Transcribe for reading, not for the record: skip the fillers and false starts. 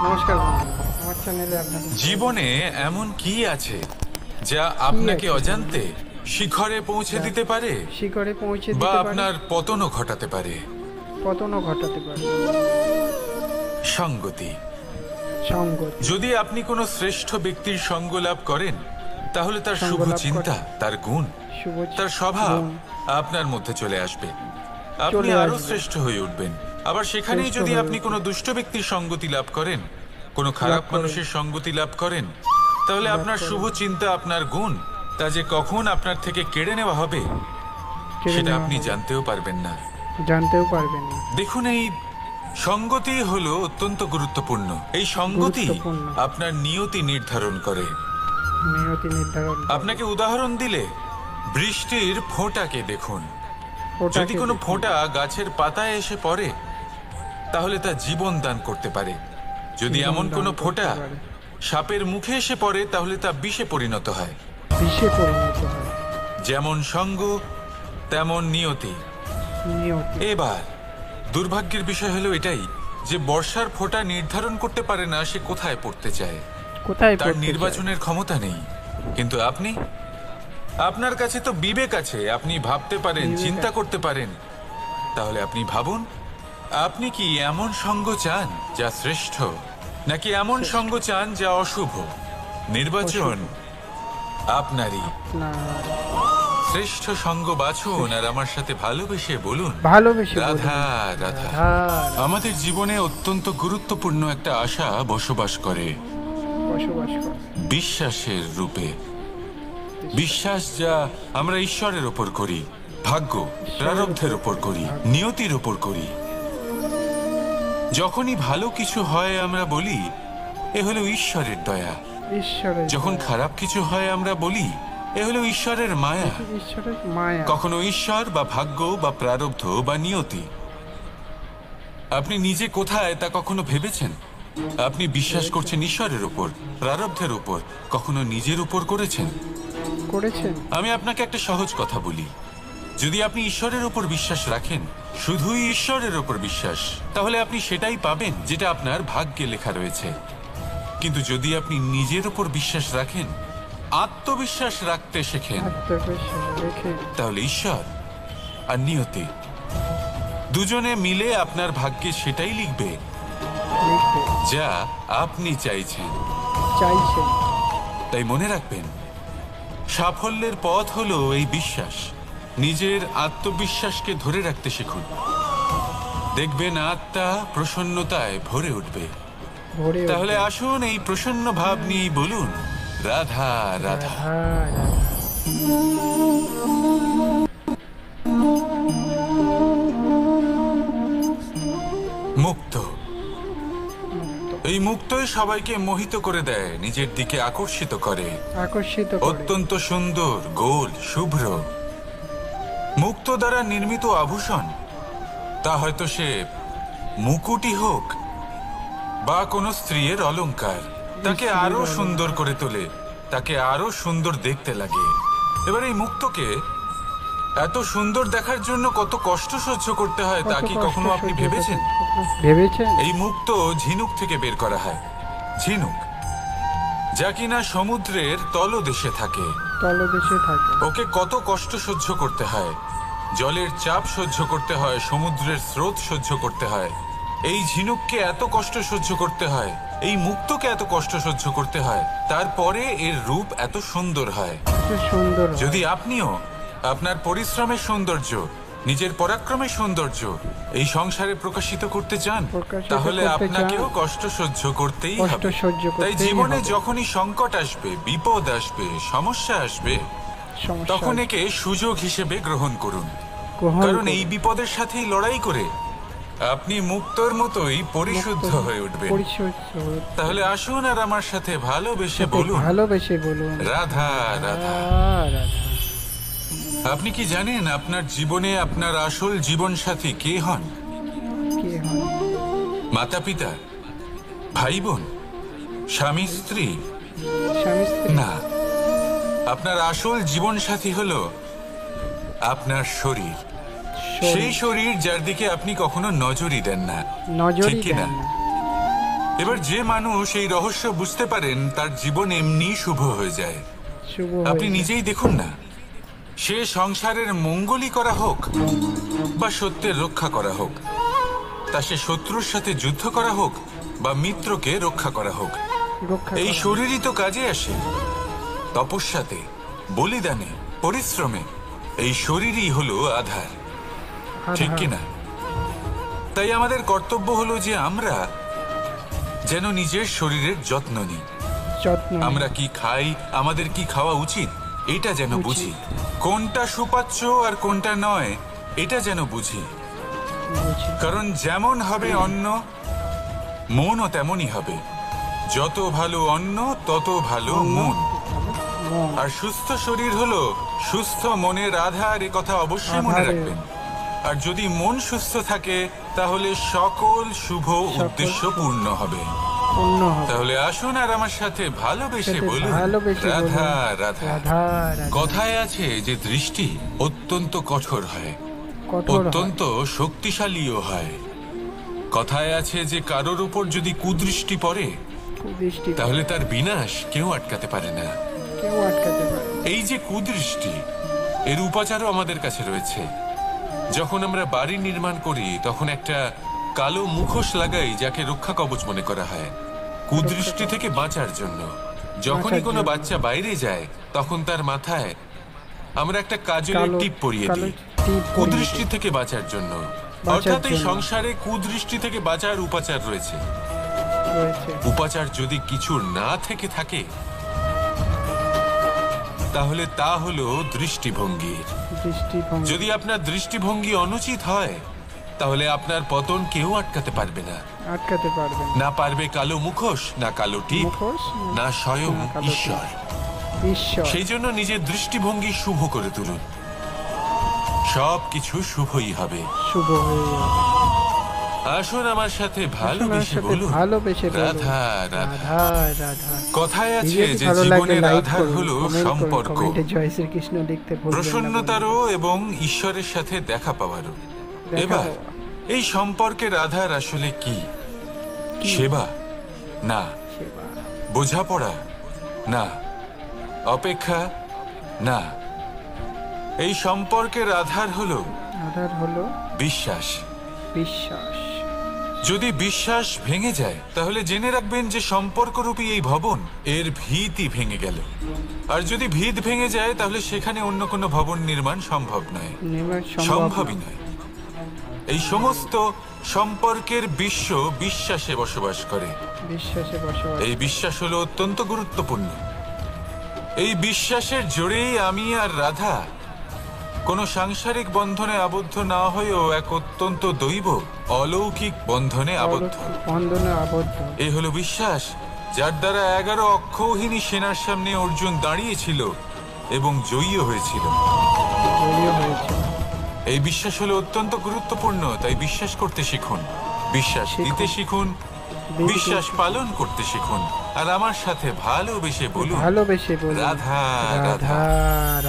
নমস্কার বন্ধুরা, আমার চ্যানেলে আপনাদের জীবনে এমন কি আছে যা আপনাকে অজান্তে শিখরে পৌঁছে দিতে পারে শিখরে পৌঁছে বা দিতে পারে, আপনার পতনও ঘটাতে পারে? পতনও ঘটাতে পারে। সঙ্গতি। সঙ্গত। যদি আপনি কোনো শ্রেষ্ঠ ব্যক্তির সঙ্গ লাভ করেন, তাহলে তার সঙ্গ শুভ লাভ চিন্তা, তার গুণ, শুভ তার স্বভাব গুণ আপনার মধ্যে চলে আসবে। আপনি চলে আরো আসবে। শ্রেষ্ঠ হয়ে উঠবেন। আবার সেখানেই শ্রেষ্ঠ যদি হয়ে আপনি কোনো দুষ্ট ব্যক্তির সঙ্গতি লাভ করেন, কোনো খারাপ করেন। মানুষের সঙ্গতি লাভ করেন, তাহলে লাভ আপনার করেন। শুভ চিন্তা, আপনার গুণ, তা যে কখন আপনার থেকে কেড়ে নেওয়া হবে কেড়ে সেটা নেওয়া আপনি হবে। জানতেও পারবেন না। জানতেও পারবেন না। দেখুন, এই সঙ্গতি হলো অত্যন্ত গুরুত্বপূর্ণ। এই সঙ্গতি গুরুত্বপূর্ণ। আপনার নিয়তি নির্ধারণ করে। নিয়তি নির্ধারণ করে। আপনাকে উদাহরণ দিলে, বৃষ্টির ফোঁটাকে দেখুন। ওটাকে যদি কোনো দেখুন। ফোঁটা গাছের পাতায় এসে পড়ে, তাহলে তা জীবন দান করতে পারে। যদি জীবন এমন দান কোনো করতে ফোঁটা পারে। সাপের মুখে এসে পড়ে, তাহলে তা বিষে পরিণত হয়। বিষে পরিণত হয়। যেমন সঙ্গ, তেমন নিয়তি। নিয়তি। এবার দুর্ভাগ্যের বিষয় হলো এটাই যে বর্ষার ফোঁটা নির্ধারণ করতে পারে না সে কোথায় পড়তে চায়। কোথায় তার পড়তে নির্বাচনের ক্ষমতা নেই। কিন্তু আপনি, আপনার কাছে তো বিবেক আছে। আপনি ভাবতে পারেন, বিবেক চিন্তা আছে। করতে পারেন। তাহলে আপনি ভাবুন, আপনি কি এমন সঙ্গ চান যা শ্রেষ্ঠ, নাকি এমন সঙ্গ চান যা অশুভ? নির্বাচন আপনারই। না, শ্রেষ্ঠ সঙ্গ বাছুন আর আমার সাথে ভালোবেসে বলুন, ভালোবেসে বলুন, রাধা রাধা। রাধা। আমাদের জীবনে অত্যন্ত গুরুত্বপূর্ণ একটা আশা বসবাস করে, বসবাস করে। বিশ্বাসের রূপে। বিশ্বাস যা আমরা ঈশ্বরের ওপর করি, ভাগ্য, প্রারব্ধের ওপর করি, নিয়তির ওপর করি। যখনই ভালো কিছু হয় আমরা বলি এ হলো ঈশ্বরের দয়া। ঈশ্বরের যখন দয়া। খারাপ কিছু হয় আমরা বলি এ হলো ঈশ্বরের মায়া। ঈশ্বরের মায়া। কখনো ঈশ্বর বা ভাগ্য বা প্রারব্ধ বা নিয়তি। আপনি নিজে কোথায় তা কখনো ভেবেছেন? আপনি বিশ্বাস করছেন ঈশ্বরের উপর, প্রারব্ধের উপর, কখনো নিজের উপর করেছেন? করেছেন। আমি আপনাকে একটা সহজ কথা বলি, যদি আপনি ঈশ্বরের উপর বিশ্বাস রাখেন, শুধুই ঈশ্বরের উপর বিশ্বাস, তাহলে আপনি সেটাই পাবেন যেটা আপনার ভাগ্যে লেখা রয়েছে। কিন্তু যদি আপনি নিজের উপর বিশ্বাস রাখেন, আত্মবিশ্বাস রাখতে শেখেন, আত্মবিশ্বাস রেখে তাহলে ঈশ্বর আর নিয়তি দুজনে মিলে আপনার ভাগ্যে সেটাই লিখবে লিখতে যা আপনি চাইছেন। চাইছেন। তাই মনে রাখবেন, সাফল্যের পথ হলো এই বিশ্বাস। নিজের আত্মবিশ্বাসকে ধরে রাখতে শিখুন। দেখবেন আত্মা প্রসন্নতায় ভরে উঠবে। ভরে তাহলে উঠবে। আসুন এই প্রসন্ন ভাব নিয়েই বলুন, রাধা রাধা। রাধা রাধা। মুক্ত। এই মুক্তই সবাইকে মোহিত করে দেয়, নিজের দিকে আকর্ষিত করে। আকর্ষিত করে। অত্যন্ত সুন্দর, গোল, শুভ্র। মুক্ত দ্বারা নির্মিত আভূষণ, তা হয়তো সে মুকুটই হোক বা কোনো স্ত্রীর অলংকার, তাকে আরো সুন্দর করে তোলে, তাকে আরো সুন্দর দেখতে লাগে। এবার এই মুক্তকে এত সুন্দর দেখার জন্য কত কষ্ট সহ্য করতে হয় তা কত কি কষ্ট কখনো আপনি সহ্য ভেবেছেন? করতে- ভেবেছেন? এই মুক্ত ঝিনুক থেকে বের করা হয়। ঝিনুক যা কিনা সমুদ্রের তলদেশে থাকে। তলদেশে থাকে। ওকে কত কষ্ট সহ্য করতে হয়, জলের চাপ সহ্য করতে হয়, সমুদ্রের স্রোত সহ্য করতে হয়। এই ঝিনুককে এত কষ্ট সহ্য করতে হয়, এই মুক্তকে এত কষ্ট সহ্য করতে হয়, তারপরে এর রূপ এত সুন্দর হয়। এত সুন্দর হয়। যদি আপনিও আপনার পরিশ্রমের সৌন্দর্য, নিজের পরাক্রমের সৌন্দর্য এই সংসারে প্রকাশিত করতে চান, প্রকাশিত তাহলে করতে আপনাকেও চান, কষ্ট সহ্য করতেই কষ্ট হবে। সহ্য তাই করতেই জীবনে হবে। যখনই সংকট আসবে, বিপদ আসবে, সমস্যা আসবে, সমস্যা তখন একে সুযোগ হিসেবে গ্রহণ করুন। গ্রহণ কারণ করুন। এই বিপদের সাথেই লড়াই করে আপনি মুক্তর মতোই পরিশুদ্ধ মুক্ত হয়ে উঠবেন। পরিশুদ্ধ হয়ে- তাহলে আসুন আর আমার সাথে ভালোবেসে সাথে বলুন, ভালোবেসে বলুন, রাধা রাধা। রাধা। আপনি কি জানেন আপনার জীবনে আপনার আসল জীবন সাথী কে হন? কে হয়? মাতা পিতা, ভাই বোন, স্বামী স্ত্রী? স্বামী স্ত্রী? না, আপনার আসল জীবন সাথী হলো আপনার শরীর। সেই শরীর যার দিকে আপনি কখনো নজরই দেন না, নজরই ঠিক কি না? দেন না। এবার যে মানুষ এই রহস্য বুঝতে পারেন তার জীবন এমনি শুভ হয়ে যায়। শুভ আপনি হয়ে যায়। নিজেই দেখুন না, সে সংসারের মঙ্গলই করা হোক বা সত্যের রক্ষা করা হোক, তা সে শত্রুর সাথে যুদ্ধ করা হোক বা মিত্রকে রক্ষা করা হোক, রক্ষা এই করা। শরীরই তো কাজে আসে। তপস্যাতে, বলিদানে, পরিশ্রমে এই শরীরই হলো আধার, ঠিক আধার। কিনা? তাই আমাদের কর্তব্য হলো যে আমরা যেন নিজের শরীরের যত্ন নিই। যত্ন নিই। আমরা কি খাই, আমাদের কি খাওয়া উচিত, এটা যেন উচিত। বুঝি। কোনটা সুপাচ্য আর কোনটা নয়, এটা যেন বুঝি। বুঝি। কারণ যেমন হবে অন্ন, মনও তেমনই হবে। যত ভালো অন্ন তত ভালো মন। মন। আর সুস্থ শরীর হলো সুস্থ মনের আধার, এ কথা অবশ্যই মনে আধারে। রাখবেন। আর যদি মন সুস্থ থাকে তাহলে সকল শুভ উদ্দেশ্য পূর্ণ হবে। পূর্ণ হবে। তাহলে আসুন আর আমার সাথে ভালোবেসে সাথে বলুন, ভালোবেসে বলুন, রাধা রাধা। রাধা রাধা। কথায় আছে যে দৃষ্টি অত্যন্ত কঠোর হয়, কঠোর হয়। অত্যন্ত শক্তিশালীও হয়। কথায় আছে যে কারোর উপর যদি কুদৃষ্টি পড়ে কুদৃষ্টি তাহলে তার বিনাশ কেউ আটকাতে পারে না। কেউ আটকাতে পারে না। এই যে কুদৃষ্টি, এর উপাচারও আমাদের কাছে রয়েছে। যখন আমরা বাড়ি নির্মাণ করি তখন একটা কালো মুখোশ লাগাই, যাকে রক্ষা কবচ মনে করা হয়, কুদৃষ্টি থেকে বাঁচার জন্য। যখনই কোনো জন্য। বাচ্চা বাইরে যায় তখন তার মাথায় আমরা একটা কাজলের কালো- টিপ পরিয়ে কালো দিই, টিপ পরিয়ে কুদৃষ্টি দিই। থেকে বাঁচার জন্য। বাঁচার অর্থাৎ এই জন্য। সংসারে কুদৃষ্টি থেকে বাঁচার উপাচার রয়েছে। রয়েছে। উপাচার যদি কিছু না থেকে থাকে তাহলে তা হলো দৃষ্টিভঙ্গির। দৃষ্টিভঙ্গি। যদি আপনার দৃষ্টিভঙ্গি অনুচিত হয় তাহলে আপনার পতন কেউ আটকাতে পারবে না। আটকাতে পারবে না। না পারবে কালো মুখোশ, না কালো টিপ, মুখোশ, না স্বয়ং না কালো টিপ। ঈশ্বর। ঈশ্বর। সেই জন্য নিজের দৃষ্টিভঙ্গি শুভ করে তুলুন, সব কিছু শুভই হবে। শুভ হয়ে যাবে। আসুন আমার সাথে আপনার ভালোবেসে সাথে বলুন, ভালোবেসে বলুন, রাধা রাধা। রাধা রাধা। কথায় আছে ভিডিওটি যে ভালো লাগলে জীবনের লাইক আধার করুন, হলো কমেন্ট করুন, সম্পর্ক, কমেন্টে জয় শ্রীকৃষ্ণ লিখতে ভুলবেন না প্রসন্নতারও বন্ধুরা। এবং ঈশ্বরের সাথে দেখা পাওয়ারও। দেখা এবার পাওয়া। এই সম্পর্কের আধার আসলে কি? সেবা না, সেবা। বোঝাপড়া না, অপেক্ষা না। এই সম্পর্কের আধার হলো আধার হলো বিশ্বাস। বিশ্বাস। যদি বিশ্বাস ভেঙে যায় তাহলে জেনে রাখবেন যে সম্পর্করূপী এই ভবন, এর ভিতই ভেঙে গেল। আর যদি ভিত ভেঙে যায় তাহলে সেখানে অন্য কোনো ভবন নির্মাণ সম্ভব নয়, নির্মাণ সম্ভবই না। নয়। এই সমস্ত সম্পর্কের বিশ্ব বিশ্বাসে বসবাস করে। বিশ্বাসে বসবাস। এই বিশ্বাস হলো অত্যন্ত গুরুত্বপূর্ণ। এই বিশ্বাসের জোরেই আমি আর রাধা কোনো সাংসারিক বন্ধনে আবদ্ধ না হয়েও এক অত্যন্ত দৈব অলৌকিক বন্ধনে আবদ্ধ। বন্ধনে আবদ্ধ। এই হলো বিশ্বাস, যার দ্বারা 11 অক্ষৌহিনী সেনার সামনে অর্জুন দাঁড়িয়েছিল এবং জয়ী হয়েছিল। জয়ী হয়েছে। এই বিশ্বাস হলো অত্যন্ত গুরুত্বপূর্ণ, তাই বিশ্বাস করতে শিখুন, বিশ্বাস শিখুন। দিতে শিখুন, বিশ্বাস পালন করতে শিখুন। আর আমার সাথে ভালোবেসে বলুন, ভালোবেসে বলুন, রাধা রাধা। রাধা রাধা।